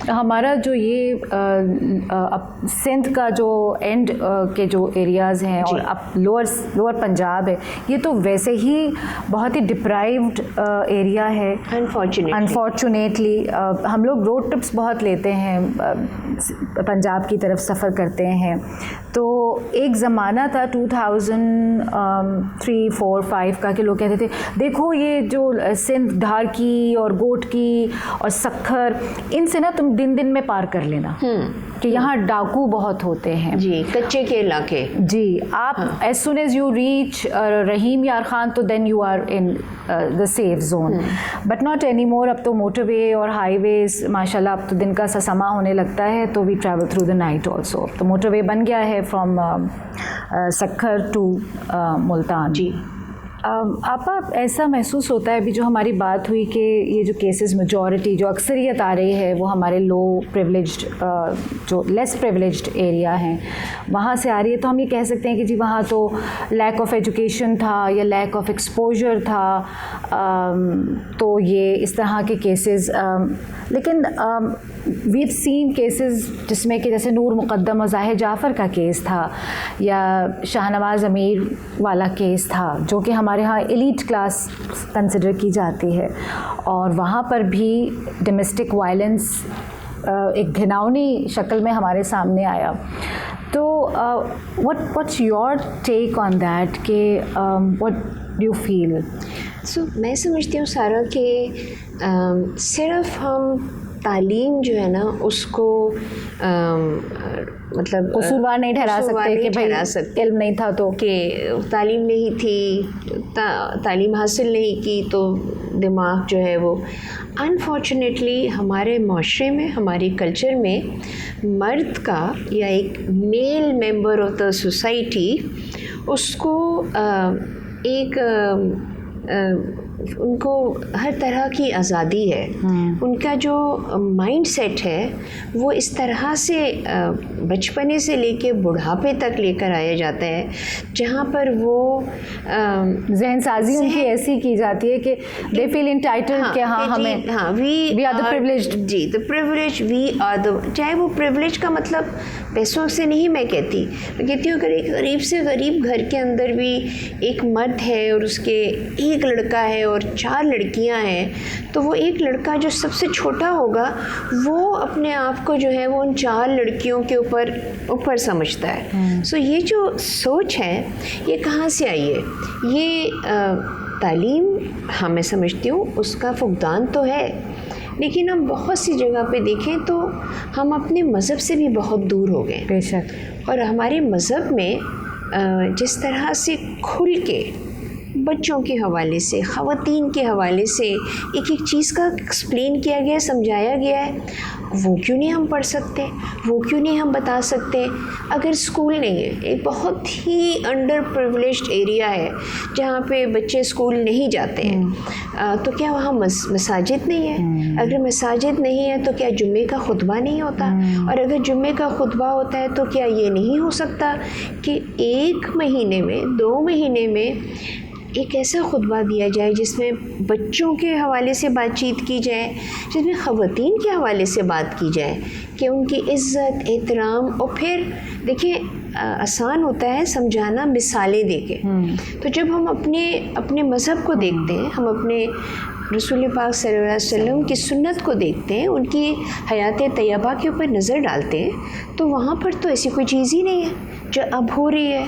ہمارا جو یہ سندھ کا جو اینڈ کے جو ایریاز ہیں اور اب لوور پنجاب ہے، یہ تو ویسے ہی بہت ہی ڈپرائیوڈ ایریا ہے انفارچونیٹلی. ہم لوگ روڈ ٹرپس بہت لیتے ہیں، پنجاب کی طرف سفر کرتے ہیں. تو ایک زمانہ تھا 2003 4 5 کا کہ لوگ کہتے تھے دیکھو یہ جو سندھ دھار کی اور گوٹ کی اور سکھر، ان سے نا تم دن میں پار کر لینا کہ یہاں ڈاکو بہت ہوتے ہیں. جی، کچے کے علاقے. جی، آپ as soon as you reach Rahim Yar Khan تو then you are in the safe zone, but not any more. اب تو موٹر وے اور ہائی ویز ماشاء اللہ اب تو دن کا سما ہونے لگتا ہے، تو we travel through the night also. تو موٹر وے بن گیا ہے فرام سکھر ٹو ملتان. جی آپا ایسا محسوس ہوتا ہے ابھی جو ہماری بات ہوئی کہ یہ جو کیسز میجورٹی جو اکثریت آ رہی ہے وہ ہمارے لو پریولیجڈ جو لیس پریولیجڈ ایریا ہیں وہاں سے آ رہی ہے، تو ہم یہ کہہ سکتے ہیں کہ جی وہاں تو لیک آف ایجوکیشن تھا یا لیک آف ایکسپوجر تھا، تو یہ اس طرح کے کیسز. لیکن ویو سین کیسز جس میں کہ جیسے نور مقدم اور ظاہر جعفر کا کیس تھا یا شاہ نواز امیر والا کیس تھا جو کہ ہمارے ہاں ایلیٹ کلاس کنسیڈر کی جاتی ہے، اور وہاں پر بھی ڈومیسٹک وائلنس ایک گھناؤنی شکل میں ہمارے سامنے آیا. تو what's your take on that کہ واٹ ڈو یو فیل؟ میں سمجھتی ہوں سارا کہ صرف ہم تعلیم جو ہے نا اس کو مطلب قصوروار نہیں ٹھہرا سکتے کہ بھائی علم نہیں تھا تو کہ تعلیم نہیں تھی، تعلیم حاصل نہیں کی تو دماغ جو ہے وہ. انفارچونیٹلی ہمارے معاشرے میں، ہمارے کلچر میں مرد کا یا ایک میل ممبر آف دا سوسائٹی اس کو ایک ان کو ہر طرح کی آزادی ہے. ان کا جو مائنڈ سیٹ ہے وہ اس طرح سے بچپنے سے لے کے بڑھاپے تک لے کر آیا جاتا ہے جہاں پر وہ ذہن سازی ان کی ایسی کی جاتی ہے کہ دے فیل انٹائٹلڈ کہ ہاں ہمیں وی آر دا پریولیجڈ. جی، the privilege we are the. چاہے وہ پریولیج کا مطلب پیسوں سے نہیں میں کہتی، میں کہتی ہوں اگر ایک غریب سے غریب گھر کے اندر بھی ایک مرد ہے اور اس کے ایک لڑکا ہے اور 4 لڑکیاں ہیں، تو وہ ایک لڑکا جو سب سے چھوٹا ہوگا وہ اپنے آپ کو جو ہے وہ ان 4 لڑکیوں کے اوپر سمجھتا ہے. سو یہ جو سوچ ہے یہ کہاں سے آئی ہے؟ یہ تعلیم، ہاں میں سمجھتی ہوں اس کا فقدان تو ہے، لیکن ہم بہت سی جگہ پہ دیکھیں تو ہم اپنے مذہب سے بھی بہت دور ہو گئے. بے شک. اور ہمارے مذہب میں جس طرح سے کھل کے بچوں کے حوالے سے، خواتین کے حوالے سے ایک ایک چیز کا ایکسپلین کیا گیا ہے، سمجھایا گیا ہے، وہ کیوں نہیں ہم پڑھ سکتے؟ وہ کیوں نہیں ہم بتا سکتے؟ اگر اسکول نہیں ہے، ایک بہت ہی انڈر پریولیجڈ ایریا ہے جہاں پہ بچے اسکول نہیں جاتے ہیں، تو کیا وہاں مساجد نہیں ہے؟ اگر مساجد نہیں ہے تو کیا جمعے کا خطبہ نہیں ہوتا؟ اور اگر جمعے کا خطبہ ہوتا ہے تو کیا یہ نہیں ہو سکتا کہ 1 مہینے میں 2 مہینے میں ایک ایسا خطبہ دیا جائے جس میں بچوں کے حوالے سے بات چیت کی جائے، جس میں خواتین کے حوالے سے بات کی جائے کہ ان کی عزت، احترام. اور پھر دیکھیں آسان ہوتا ہے سمجھانا مثالیں دے کے. تو جب ہم اپنے مذہب کو دیکھتے ہیں، ہم اپنے رسول پاک صلی اللہ علیہ وسلم کی سنت کو دیکھتے ہیں، ان کی حیات طیبہ کے اوپر نظر ڈالتے ہیں، تو وہاں پر تو ایسی کوئی چیز ہی نہیں ہے جو اب ہو رہی ہے.